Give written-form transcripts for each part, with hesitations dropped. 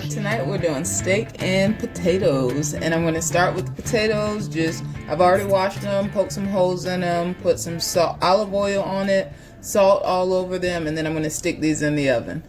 Tonight we're doing steak and potatoes, and I'm going to start with the potatoes. I've already washed them, poked some holes in them, put some salt, olive oil on it, salt all over them, and then I'm going to stick these in the oven.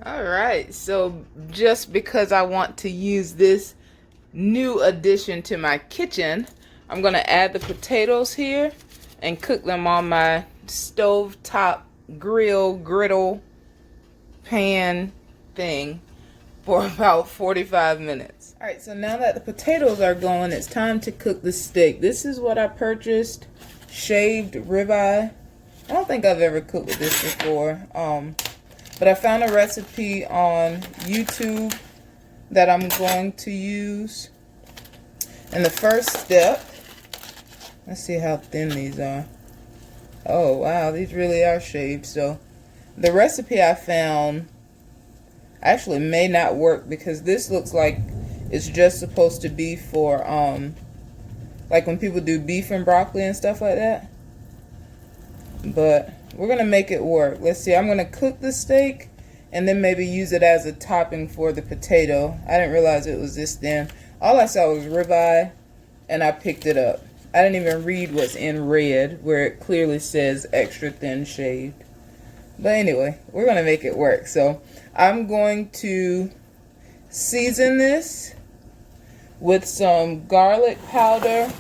Alright, so just because I want to use this new addition to my kitchen, I'm going to add the potatoes here and cook them on my stovetop griddle pan thing for about 45 minutes. Alright, so now that the potatoes are going, it's time to cook the steak. This is what I purchased, shaved ribeye. I don't think I've ever cooked with this before. But I found a recipe on YouTube that I'm going to use. And the first step, let's see how thin these are. Oh wow, these really are shaved. So the recipe I found actually may not work, because this looks like it's just supposed to be for like when people do beef and broccoli and stuff like that. But we're gonna make it work. Let's see, I'm gonna cook the steak and then maybe use it as a topping for the potato. I didn't realize it was this thin. All I saw was ribeye and I picked it up. I didn't even read what's in red, where it clearly says extra thin shaved. But anyway, we're gonna make it work. So I'm going to season this with some garlic powder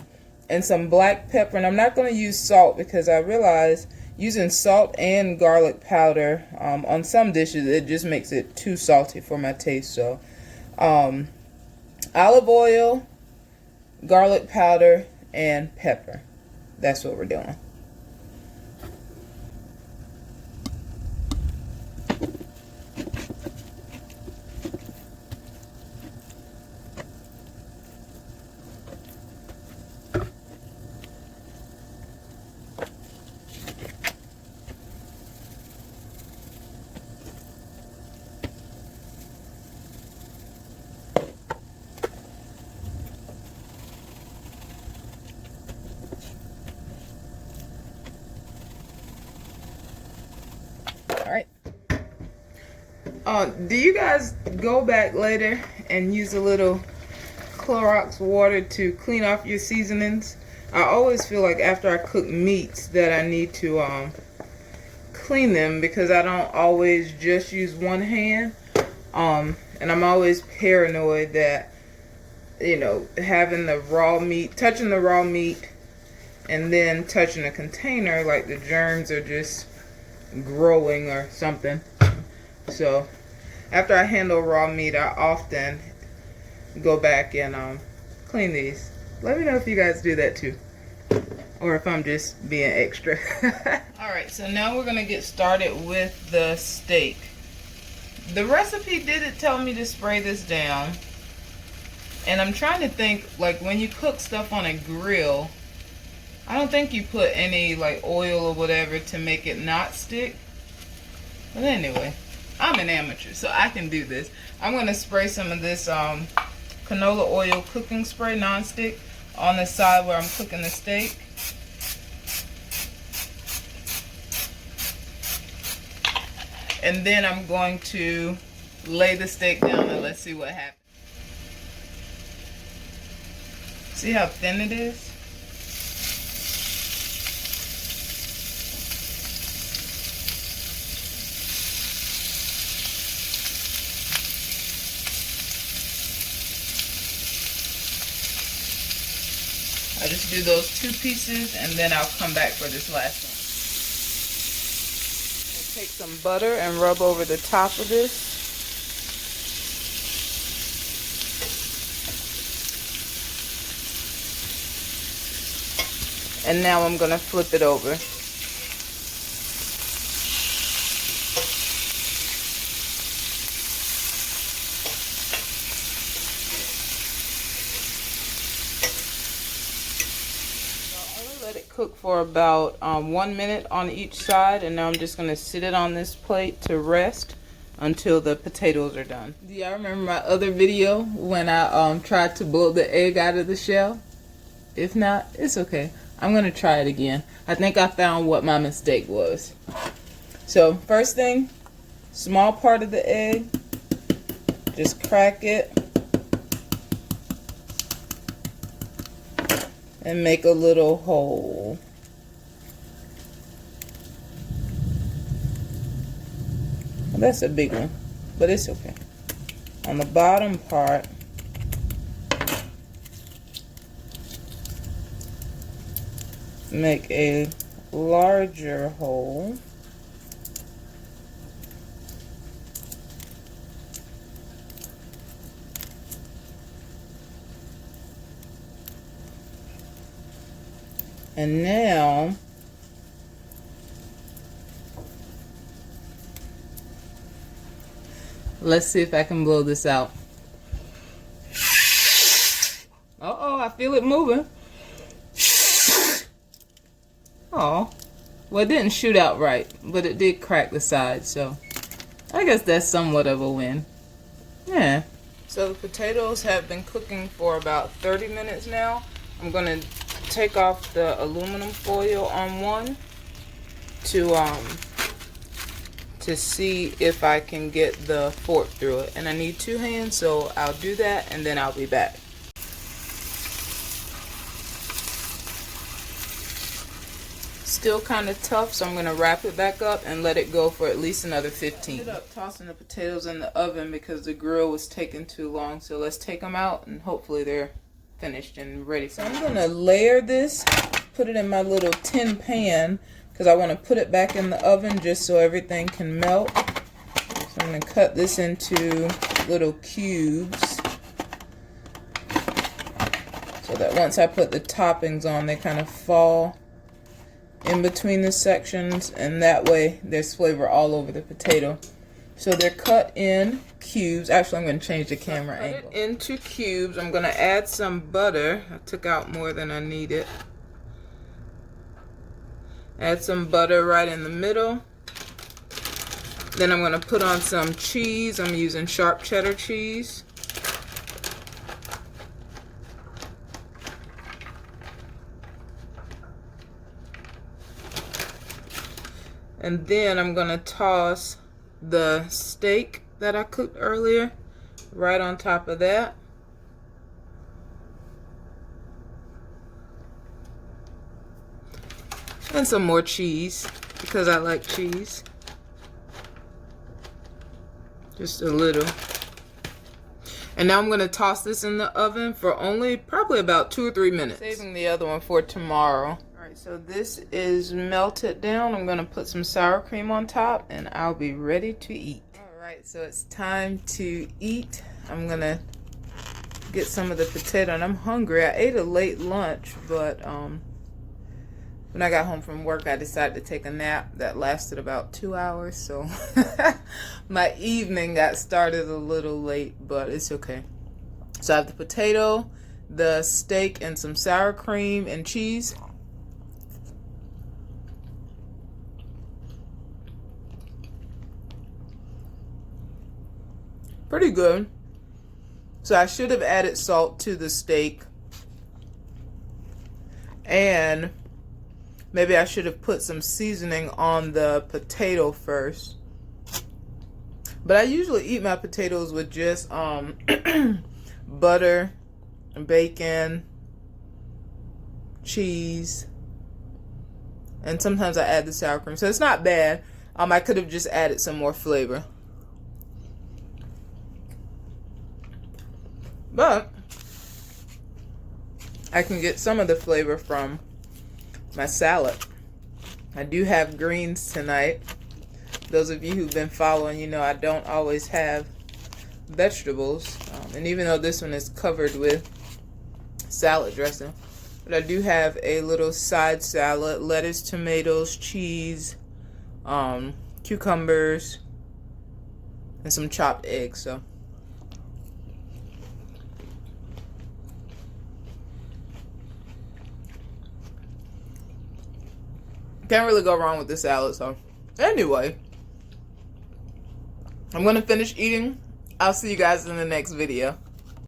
and some black pepper. And I'm not gonna use salt, because I realize using salt and garlic powder on some dishes, it just makes it too salty for my taste. So olive oil, garlic powder, and pepper. That's what we're doing. Alright. Do you guys go back later and use a little Clorox water to clean off your seasonings? I always feel like after I cook meats that I need to clean them, because I don't always just use one hand. And I'm always paranoid that, you know, having the raw meat, touching the raw meat and then touching a container, like the germs are just growing or something. So after I handle raw meat, I often go back and clean these. Let me know if you guys do that too, or if I'm just being extra. Alright, so now we're gonna get started with the steak. The recipe didn't tell me to spray this down, and I'm trying to think, like when you cook stuff on a grill, I don't think you put any like oil or whatever to make it not stick. But anyway, I'm an amateur, so I can do this. I'm going to spray some of this canola oil cooking spray, non-stick, on the side where I'm cooking the steak. And then I'm going to lay the steak down and let's see what happens. See how thin it is? I just do those two pieces and then I'll come back for this last one. I'll take some butter and rub over the top of this. And now I'm going to flip it over. Let it cook for about 1 minute on each side, and now I'm just going to sit it on this plate to rest until the potatoes are done. Do y'all remember my other video when I tried to blow the egg out of the shell? If not, it's okay. I'm gonna try it again. I think I found what my mistake was. So first thing, small part of the egg, just crack it and make a little hole. Well, that's a big one, but it's okay. On the bottom part, make a larger hole. And now let's see if I can blow this out. Uh-oh, I feel it moving. Oh, well, it didn't shoot out right, but it did crack the side, so I guess that's somewhat of a win. Yeah. So the potatoes have been cooking for about 30 minutes now. I'm gonna take off the aluminum foil on one to see if I can get the fork through it. And I need 2 hands, so I'll do that and then I'll be back. Still kind of tough, so I'm going to wrap it back up and let it go for at least another 15. I ended up tossing the potatoes in the oven because the grill was taking too long, so let's take them out and hopefully they're finished and ready. So I'm going to layer this, put it in my little tin pan because I want to put it back in the oven just so everything can melt. So I'm going to cut this into little cubes so that once I put the toppings on, they kind of fall in between the sections, and that way there's flavor all over the potato. So they're cut in cubes. Actually, I'm going to change the camera angle. Cut it into cubes. I'm going to add some butter. I took out more than I needed. Add some butter right in the middle. Then I'm going to put on some cheese. I'm using sharp cheddar cheese. And then I'm going to toss the steak that I cooked earlier right on top of that. And some more cheese because I like cheese. Just a little. And now I'm going to toss this in the oven for only probably about 2 or 3 minutes. Saving the other one for tomorrow. Alright, so this is melted down. I'm going to put some sour cream on top and I'll be ready to eat. Alright, so it's time to eat. I'm going to get some of the potato and I'm hungry. I ate a late lunch, but when I got home from work I decided to take a nap that lasted about 2 hours, so my evening got started a little late, but it's okay. So I have the potato, the steak, and some sour cream and cheese. Pretty good. So I should have added salt to the steak, and maybe I should have put some seasoning on the potato first. But I usually eat my potatoes with just butter, bacon, cheese, and sometimes I add the sour cream. So it's not bad. I could have just added some more flavor. But I can get some of the flavor from my salad. I do have greens tonight. Those of you who've been following, you know I don't always have vegetables. And even though this one is covered with salad dressing, but I do have a little side salad, lettuce, tomatoes, cheese, cucumbers, and some chopped eggs. So can't really go wrong with this salad. So anyway, I'm gonna finish eating. I'll see you guys in the next video.